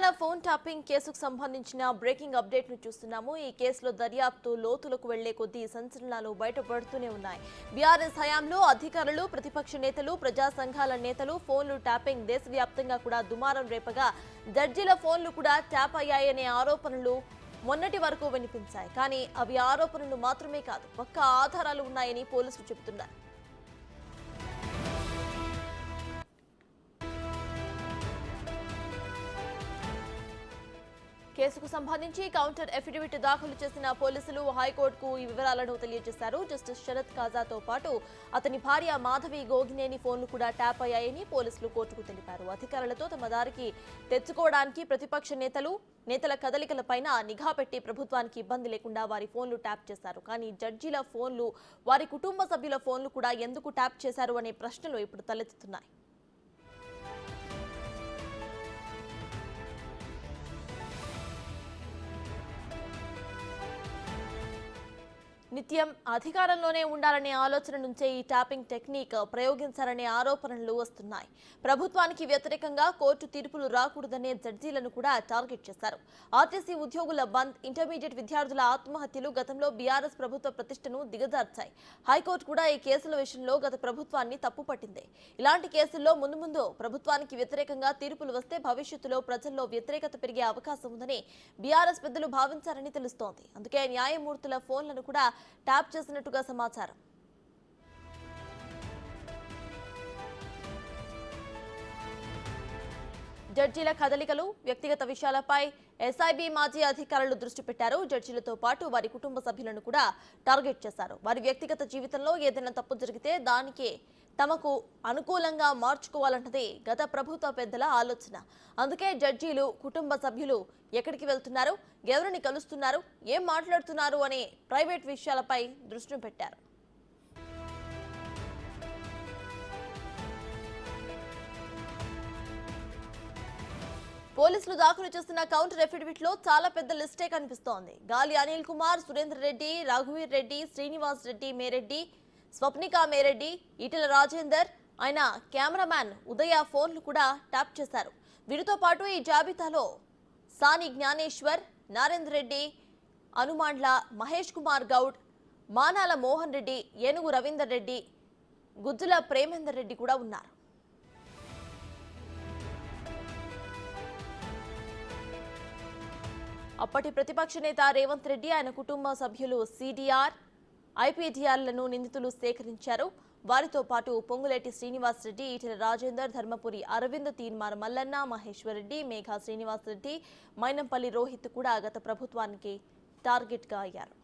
Telangana phone tapping కేసుకు సంబంధించిన breaking update ను చూస్తున్నాము. ఈ కేసులో దర్యాప్తు లోతులకు వెళ్లే కొద్దీ సంచలనాలు బయటపడుతూనే ఉన్నాయి. బీఆర్ఎస్ హయాంలో అధికారులు, ప్రతిపక్ష నేతలు, ప్రజా సంఘాల నేతలు ఫోన్లు ట్యాపింగ్ దేశవ్యాప్తంగా కూడా దుమారం రేపగా జడ్జీల ఫోన్లు కూడా ట్యాప్ అయ్యాయనే ఆరోపణలు మొన్నటి వరకు వినిపించాయి. కానీ అవి ఆరోపణలు మాత్రమే కాదు, పక్కా ఆధారాలు ఉన్నాయని పోలీసులు చెబుతున్నారు. కేసుకు సంబంధించి కౌంటర్ ఎఫిడవిట్ దాఖలు చేసిన పోలీసులు హైకోర్టుకు ఈ వివరాలను తెలియజేశారు. జస్టిస్ శరత్ ఖాజాతో పాటు అతని భార్య మాధవి గోగినేని ఫోన్లు కూడా ట్యాప్ అయ్యాయని పోలీసులు కోర్టుకు తెలిపారు. అధికారులతో తమ దారికి తెచ్చుకోవడానికి ప్రతిపక్ష నేతల కదలికలపైన నిఘా పెట్టి ప్రభుత్వానికి ఇబ్బంది లేకుండా వారి ఫోన్లు ట్యాప్ చేశారు. కానీ జడ్జీల ఫోన్లు, వారి కుటుంబ సభ్యుల ఫోన్లు కూడా ఎందుకు ట్యాప్ చేశారు అనే ప్రశ్నలు ఇప్పుడు తలెత్తుతున్నాయి. నిత్యం అధికారంలోనే ఉండాలనే ఆలోచన నుంచే ఈ ట్యాపింగ్ టెక్నిక్ ప్రయోగించారనే ఆరోపణలు వస్తున్నాయి. ప్రభుత్వానికి వ్యతిరేకంగా కోర్టు తీర్పులు రాకూడదనే జడ్జీలను కూడా టార్గెట్ చేశారు. ఆర్టీసీ ఉద్యోగుల బంద్, ఇంటర్మీడియట్ విద్యార్థుల ఆత్మహత్యలు గతంలో బీఆర్ఎస్ ప్రభుత్వ ప్రతిష్టను దిగజార్చాయి. హైకోర్టు కూడా ఈ కేసుల విషయంలో గత ప్రభుత్వాన్ని తప్పుపట్టింది. ఇలాంటి కేసుల్లో ముందు ప్రభుత్వానికి వ్యతిరేకంగా తీర్పులు వస్తే భవిష్యత్తులో ప్రజల్లో వ్యతిరేకత పెరిగే అవకాశం ఉందని బీఆర్ఎస్ పెద్దలు భావించారని తెలుస్తోంది. అందుకే న్యాయమూర్తుల ఫోన్లను కూడా ట్యాప్ చేసినట్టుగా సమాచారం. జడ్జీల కదలికలు, వ్యక్తిగత విషయాలపై ఎస్ఐబి మాజీ అధికారులు దృష్టి పెట్టారు. జడ్జీలతో పాటు వారి కుటుంబ సభ్యులను కూడా టార్గెట్ చేశారు. వారి వ్యక్తిగత జీవితంలో ఏదైనా తప్పు జరిగితే దానికి తమకు అనుకూలంగా మార్చుకోవాలన్నదే గత ప్రభుత్వ పెద్దల ఆలోచన. అందుకే జడ్జీలు, కుటుంబ సభ్యులు ఎక్కడికి వెళ్తున్నారు, ఎవరిని కలుస్తున్నారు, ఏం మాట్లాడుతున్నారు అనే ప్రైవేట్ విషయాలపై దృష్టి పెట్టారు. పోలీసులు దాఖలు చేస్తున్న కౌంటర్ ఎఫిడవిట్ లో చాలా పెద్ద లిస్టే కనిపిస్తోంది. గాలి అనిల్ కుమార్, సురేందర్ రెడ్డి, రఘువీర్ రెడ్డి, శ్రీనివాస్ రెడ్డి మేరెడ్డి, స్వప్నిక మేరెడ్డి, ఈటెల రాజేందర్, ఆయన కెమెరామ్యాన్ ఉదయ ఫోన్లు కూడా ట్యాప్ చేశారు. వీరితో పాటు ఈ జాబితాలో సాని జ్ఞానేశ్వర్, నరేందర్ రెడ్డి, అనుమాండ్ల మహేష్ కుమార్ గౌడ్, మానాల మోహన్ రెడ్డి, ఏనుగు రవీందర్ రెడ్డి, గుజ్జుల ప్రేమేందర్ రెడ్డి కూడా ఉన్నారు. అప్పటి ప్రతిపక్ష నేత రేవంత్ రెడ్డి, ఆయన కుటుంబ సభ్యులు సిడిఆర్, ఐపీడీఆర్లను నిందితులు సేకరించారు. వారితో పాటు పొంగులేటి శ్రీనివాస్ రెడ్డి, ఈటెల రాజేందర్, ధర్మపురి అరవింద్, తీన్మార్ మల్లన్న, మహేశ్వర్ రెడ్డి, మేఘా శ్రీనివాస్ రెడ్డి, మైనంపల్లి రోహిత్ కూడా గత ప్రభుత్వానికి టార్గెట్గా అయ్యారు.